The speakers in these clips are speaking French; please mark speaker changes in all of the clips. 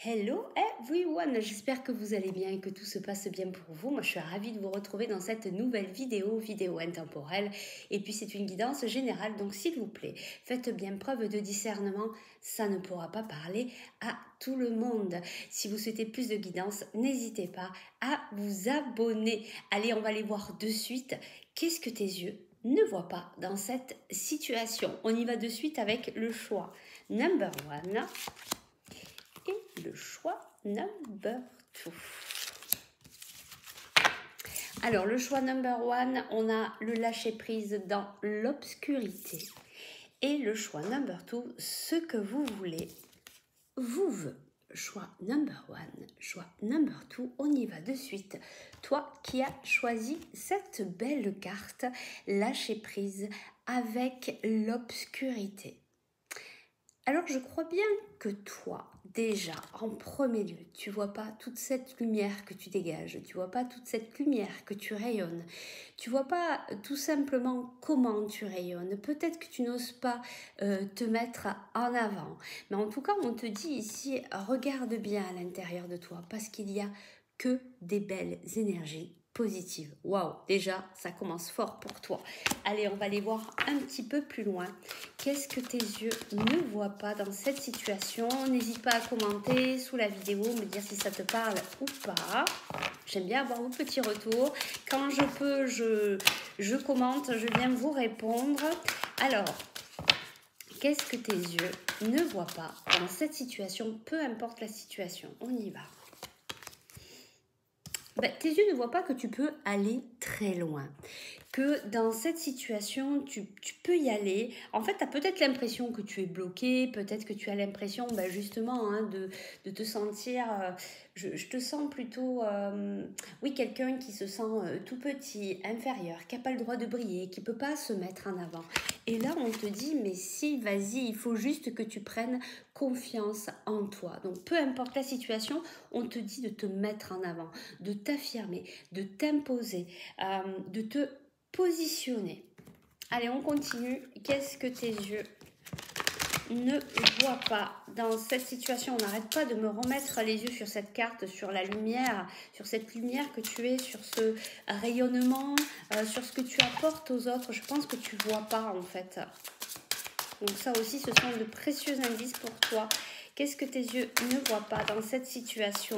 Speaker 1: Hello everyone, j'espère que vous allez bien et que tout se passe bien pour vous. Moi je suis ravie de vous retrouver dans cette nouvelle vidéo intemporelle. Et puis c'est une guidance générale, donc s'il vous plaît, faites bien preuve de discernement, ça ne pourra pas parler à tout le monde. Si vous souhaitez plus de guidance, n'hésitez pas à vous abonner. Allez, on va aller voir de suite. Qu'est-ce que tes yeux ne voient pas dans cette situation? On y va de suite avec le choix number one. Et le choix number 2. Alors, le choix number one, on a le lâcher prise dans l'obscurité. Et le choix number 2, ce que vous voulez, vous veut. Choix number one, choix number 2, on y va de suite. Toi qui as choisi cette belle carte, lâcher prise avec l'obscurité. Alors je crois bien que toi, déjà, en premier lieu, tu vois pas toute cette lumière que tu dégages, tu vois pas toute cette lumière que tu rayonnes, tu vois pas tout simplement comment tu rayonnes. Peut-être que tu n'oses pas te mettre en avant, mais en tout cas, on te dit ici, regarde bien à l'intérieur de toi, parce qu'il y a que des belles énergies positive. Waouh, déjà, ça commence fort pour toi. Allez, on va aller voir un petit peu plus loin. Qu'est-ce que tes yeux ne voient pas dans cette situation? N'hésite pas à commenter sous la vidéo, me dire si ça te parle ou pas. J'aime bien avoir vos petits retours. Quand je peux, je commente, je viens vous répondre. Alors, qu'est-ce que tes yeux ne voient pas dans cette situation? Peu importe la situation, on y va. Tes yeux ne voient pas que tu peux aller très loin, que dans cette situation, tu peux y aller. En fait, tu as peut-être l'impression que tu es bloqué, peut-être que tu as l'impression justement de te sentir, je te sens plutôt, oui, quelqu'un qui se sent tout petit, inférieur, qui n'a pas le droit de briller, qui ne peut pas se mettre en avant. Et là, on te dit, mais si, vas-y, il faut juste que tu prennes confiance en toi. Donc, peu importe la situation, on te dit de te mettre en avant, de t'affirmer, de t'imposer, de te positionner. Allez, on continue. Qu'est-ce que tes yeux ne voient pas dans cette situation? On n'arrête pas de me remettre les yeux sur cette carte, sur la lumière, sur cette lumière que tu es, sur ce rayonnement, sur ce que tu apportes aux autres. Je pense que tu ne vois pas en fait. Donc ça aussi, ce sont de précieux indices pour toi. Qu'est-ce que tes yeux ne voient pas dans cette situation?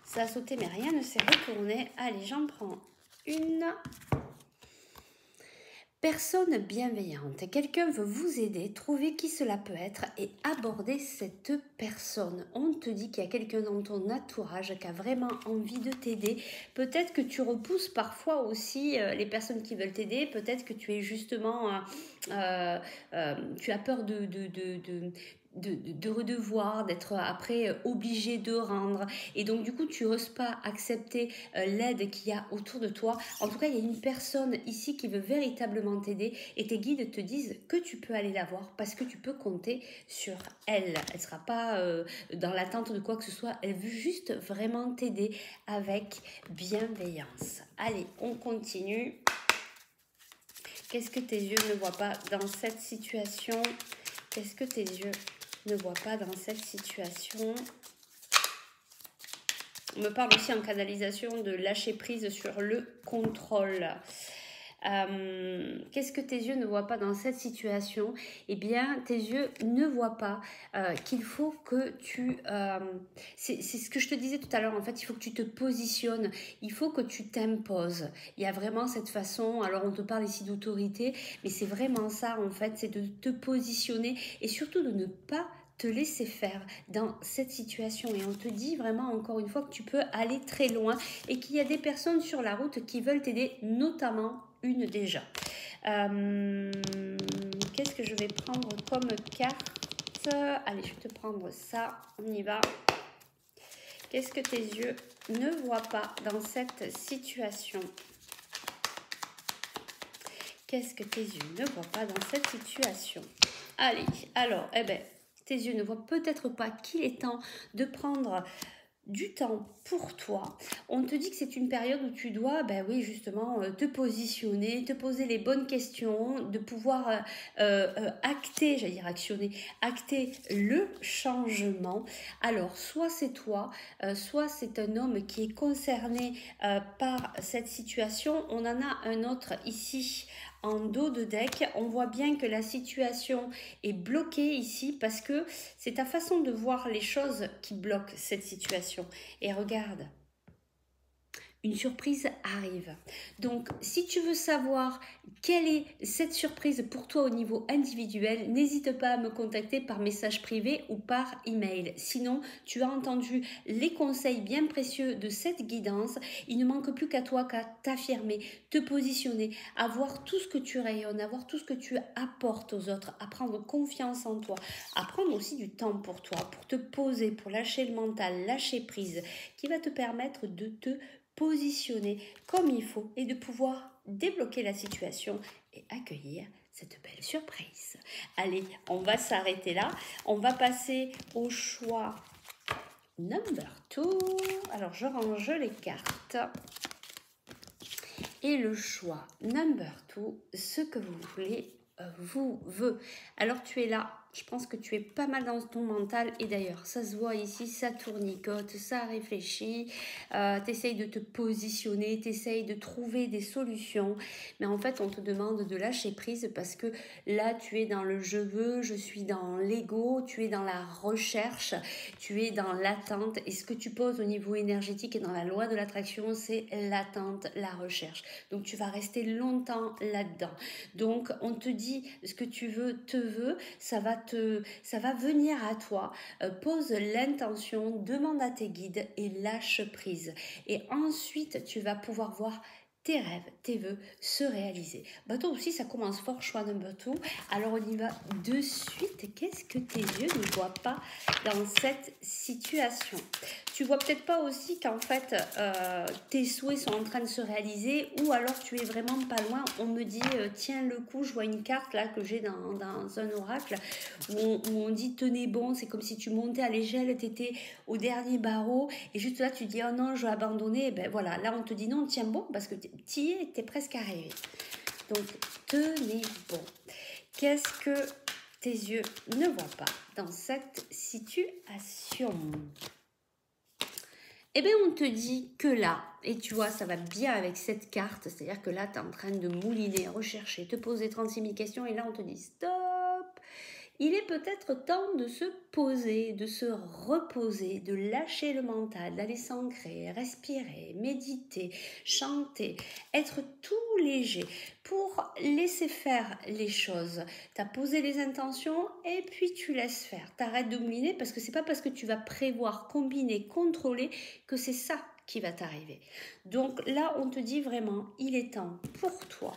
Speaker 1: Ça a sauté, mais rien ne s'est retourné. Allez, j'en prends une. Personne bienveillante. Quelqu'un veut vous aider, trouver qui cela peut être et aborder cette personne. On te dit qu'il y a quelqu'un dans ton entourage qui a vraiment envie de t'aider. Peut-être que tu repousses parfois aussi les personnes qui veulent t'aider. Peut-être que tu es justement... tu as peur de redevoir, d'être après obligé de rendre. Et donc, du coup, tu n'oses pas accepter l'aide qu'il y a autour de toi. En tout cas, il y a une personne ici qui veut véritablement t'aider et tes guides te disent que tu peux aller la voir parce que tu peux compter sur elle. Elle ne sera pas dans l'attente de quoi que ce soit. Elle veut juste vraiment t'aider avec bienveillance. Allez, on continue. Qu'est-ce que tes yeux ne voient pas dans cette situation? Qu'est-ce que tes yeux ne voient pas dans cette situation? On me parle aussi en canalisation de lâcher prise sur le contrôle. Qu'est-ce que tes yeux ne voient pas dans cette situation? Eh bien, tes yeux ne voient pas qu'il faut que tu... c'est ce que je te disais tout à l'heure, en fait, il faut que tu te positionnes, il faut que tu t'imposes. Il y a vraiment cette façon, alors on te parle ici d'autorité, mais c'est vraiment ça, en fait, c'est de te positionner et surtout de ne pas te laisser faire dans cette situation. Et on te dit vraiment encore une fois que tu peux aller très loin et qu'il y a des personnes sur la route qui veulent t'aider, notamment une déjà. Qu'est-ce que je vais prendre comme carte? Allez, je vais te prendre ça, on y va. Qu'est-ce que tes yeux ne voient pas dans cette situation? Qu'est-ce que tes yeux ne voient pas dans cette situation? Allez, alors, tes yeux ne voient peut-être pas qu'il est temps de prendre du temps pour toi. On te dit que c'est une période où tu dois, ben oui, justement, te positionner, te poser les bonnes questions, de pouvoir acter, j'allais dire actionner, acter le changement. Alors, soit c'est toi, soit c'est un homme qui est concerné par cette situation. On en a un autre ici en dos de deck. On voit bien que la situation est bloquée ici parce que c'est ta façon de voir les choses qui bloque cette situation. Et regarde, une surprise arrive. Donc, si tu veux savoir quelle est cette surprise pour toi au niveau individuel, n'hésite pas à me contacter par message privé ou par email. Sinon, tu as entendu les conseils bien précieux de cette guidance. Il ne manque plus qu'à toi qu'à t'affirmer, te positionner, avoir tout ce que tu rayonnes, avoir tout ce que tu apportes aux autres, à prendre confiance en toi, à prendre aussi du temps pour toi, pour te poser, pour lâcher le mental, lâcher prise, qui va te permettre de te positionner comme il faut et de pouvoir débloquer la situation et accueillir cette belle surprise. Allez, on va s'arrêter là. On va passer au choix number 2. Alors, je range les cartes. Et le choix number 2, ce que vous voulez, vous veut. Alors, tu es là. Je pense que tu es pas mal dans ton mental. Et d'ailleurs, ça se voit ici, ça tournicote, ça réfléchit. Tu essayes de te positionner, tu essayes de trouver des solutions. Mais en fait, on te demande de lâcher prise parce que là, tu es dans le je veux, je suis dans l'ego, tu es dans la recherche, tu es dans l'attente. Et ce que tu poses au niveau énergétique et dans la loi de l'attraction, c'est l'attente, la recherche. Donc, tu vas rester longtemps là-dedans. Donc, on te dit ce que tu veux, te veut, ça va venir à toi. Pose l'intention, demande à tes guides et lâche prise. Et ensuite, tu vas pouvoir voir tes rêves, tes vœux se réaliser. Bah toi aussi, ça commence fort, choix number 2. Alors on y va de suite. Qu'est-ce que tes yeux ne voient pas dans cette situation? Tu vois peut-être pas aussi qu'en fait, tes souhaits sont en train de se réaliser, ou alors tu es vraiment pas loin. On me dit, tiens le coup, je vois une carte là que j'ai dans un oracle, où on dit tenez bon, c'est comme si tu montais à l'échelle, tu étais au dernier barreau, et juste là tu dis oh non, je vais abandonner. Et ben voilà, là on te dit non, tiens bon, parce que tu y es, tu es presque arrivé. Donc tenez bon. Qu'est-ce que tes yeux ne voient pas dans cette situation? Eh bien, on te dit que là, et tu vois, ça va bien avec cette carte, c'est-à-dire que là, tu es en train de mouliner, rechercher, te poser 36 000 questions, et là, on te dit stop. Il est peut-être temps de se poser, de se reposer, de lâcher le mental, d'aller s'ancrer, respirer, méditer, chanter, être tout léger pour laisser faire les choses. Tu as posé les intentions et puis tu laisses faire. T'arrêtes de mouliner parce que c'est pas parce que tu vas prévoir, combiner, contrôler que c'est ça qui va t'arriver. Donc là, on te dit vraiment, il est temps pour toi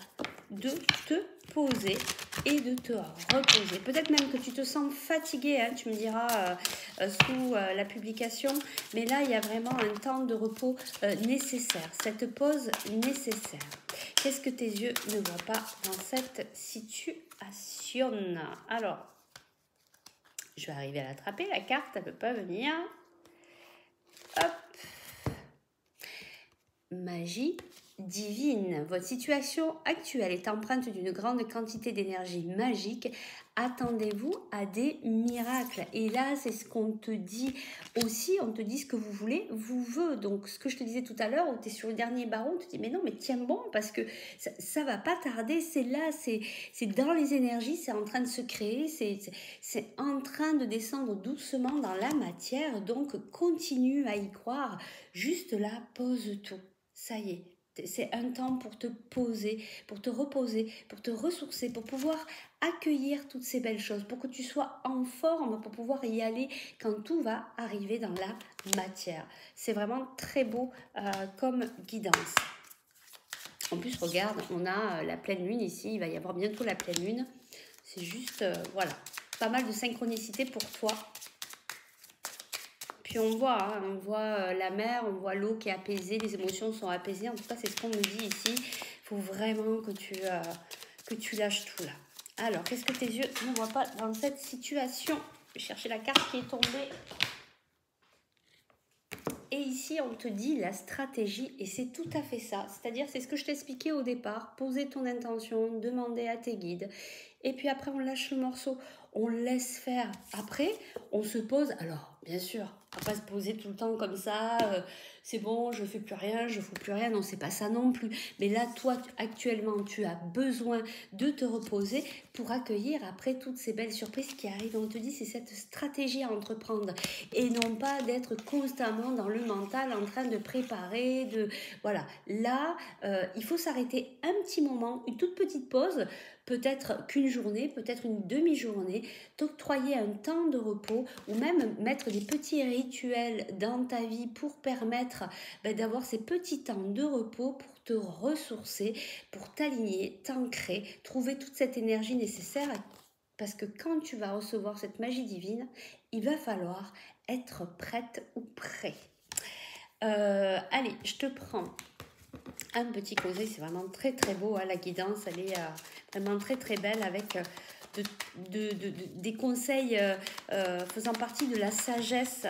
Speaker 1: de te poser et de te reposer. Peut-être même que tu te sens fatigué, hein, tu me diras sous la publication, mais là, il y a vraiment un temps de repos nécessaire, cette pause nécessaire. Qu'est-ce que tes yeux ne voient pas dans cette situation? Alors, je vais arriver à l'attraper, la carte, elle ne peut pas venir. Hop. Magie divine. Votre situation actuelle est empreinte d'une grande quantité d'énergie magique. Attendez-vous à des miracles. Et là, c'est ce qu'on te dit aussi. On te dit ce que vous voulez, vous veut. Donc, ce que je te disais tout à l'heure, où tu es sur le dernier barreau, on te dit, mais non, mais tiens bon, parce que ça va pas tarder. C'est là, c'est dans les énergies, c'est en train de se créer, c'est en train de descendre doucement dans la matière. Donc, continue à y croire. Juste là, pose tout. Ça y est, c'est un temps pour te poser, pour te reposer, pour te ressourcer, pour pouvoir accueillir toutes ces belles choses, pour que tu sois en forme, pour pouvoir y aller quand tout va arriver dans la matière. C'est vraiment très beau comme guidance. En plus, regarde, on a la pleine lune ici, il va y avoir bientôt la pleine lune. C'est juste, voilà, pas mal de synchronicité pour toi. Puis on voit la mer, on voit l'eau qui est apaisée, les émotions sont apaisées. En tout cas, c'est ce qu'on me dit ici. Il faut vraiment que tu lâches tout là. Alors, qu'est-ce que tes yeux ne voient pas dans cette situation? Je vais chercher la carte qui est tombée. Et ici, on te dit la stratégie, et c'est tout à fait ça. C'est-à-dire, c'est ce que je t'expliquais au départ, poser ton intention, demander à tes guides, et puis après, on lâche le morceau, on laisse faire. Après, on se pose, alors, bien sûr, on va pas se poser tout le temps comme ça, c'est bon, je fais plus rien, je fous plus rien, non, c'est pas ça non plus. Mais là, toi, actuellement, tu as besoin de te reposer pour accueillir après toutes ces belles surprises qui arrivent. On te dit, c'est cette stratégie à entreprendre et non pas d'être constamment dans le mental en train de préparer, voilà. Là, il faut s'arrêter un petit moment, une toute petite pause, peut-être qu'une journée, peut-être une demi-journée, t'octroyer un temps de repos ou même mettre des petits rituels dans ta vie pour permettre d'avoir ces petits temps de repos pour te ressourcer, pour t'aligner, t'ancrer, trouver toute cette énergie nécessaire. Parce que quand tu vas recevoir cette magie divine, il va falloir être prête ou prêt. Allez, je te prends un petit conseil, c'est vraiment très très beau, hein, la guidance, elle est vraiment très très belle avec des conseils faisant partie de la sagesse.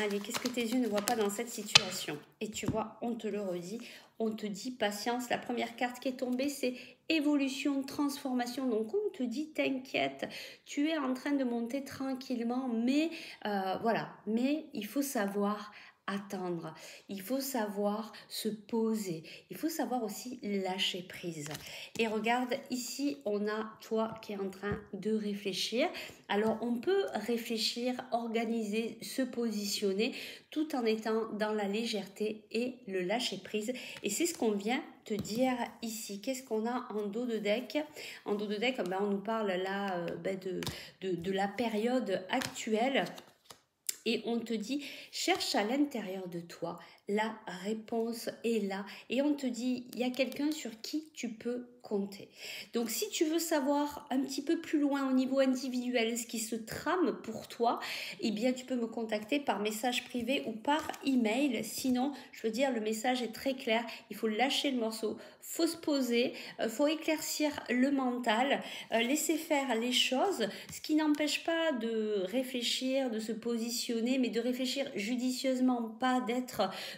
Speaker 1: Allez, qu'est-ce que tes yeux ne voient pas dans cette situation? Et tu vois, on te le redit, on te dit patience. La première carte qui est tombée, c'est évolution, transformation. Donc, on te dit, t'inquiète, tu es en train de monter tranquillement, mais voilà, mais il faut savoir attendre, il faut savoir se poser, il faut savoir aussi lâcher prise. Et regarde, ici, on a toi qui es en train de réfléchir. Alors, on peut réfléchir, organiser, se positionner tout en étant dans la légèreté et le lâcher prise. Et c'est ce qu'on vient te dire ici. Qu'est-ce qu'on a en dos de deck? En dos de deck, on nous parle là de la période actuelle. Et on te dit, cherche à l'intérieur de toi, la réponse est là. Et on te dit, il y a quelqu'un sur qui tu peux compter. Donc, si tu veux savoir un petit peu plus loin au niveau individuel ce qui se trame pour toi, eh bien, tu peux me contacter par message privé ou par email. Sinon, je veux dire, le message est très clair. Il faut lâcher le morceau, faut se poser, faut éclaircir le mental, laisser faire les choses, ce qui n'empêche pas de réfléchir, de se positionner, mais de réfléchir judicieusement, pas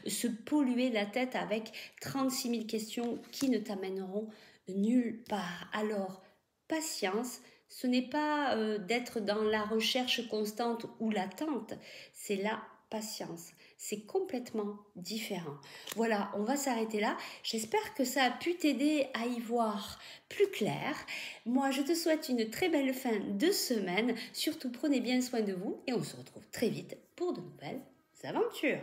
Speaker 1: se polluer la tête avec 36 000 questions qui ne t'amèneront nulle part. Alors, patience, ce n'est pas d'être dans la recherche constante ou l'attente, c'est la patience. C'est complètement différent. Voilà, on va s'arrêter là. J'espère que ça a pu t'aider à y voir plus clair. Moi, je te souhaite une très belle fin de semaine. Surtout, prenez bien soin de vous et on se retrouve très vite pour de nouvelles aventures.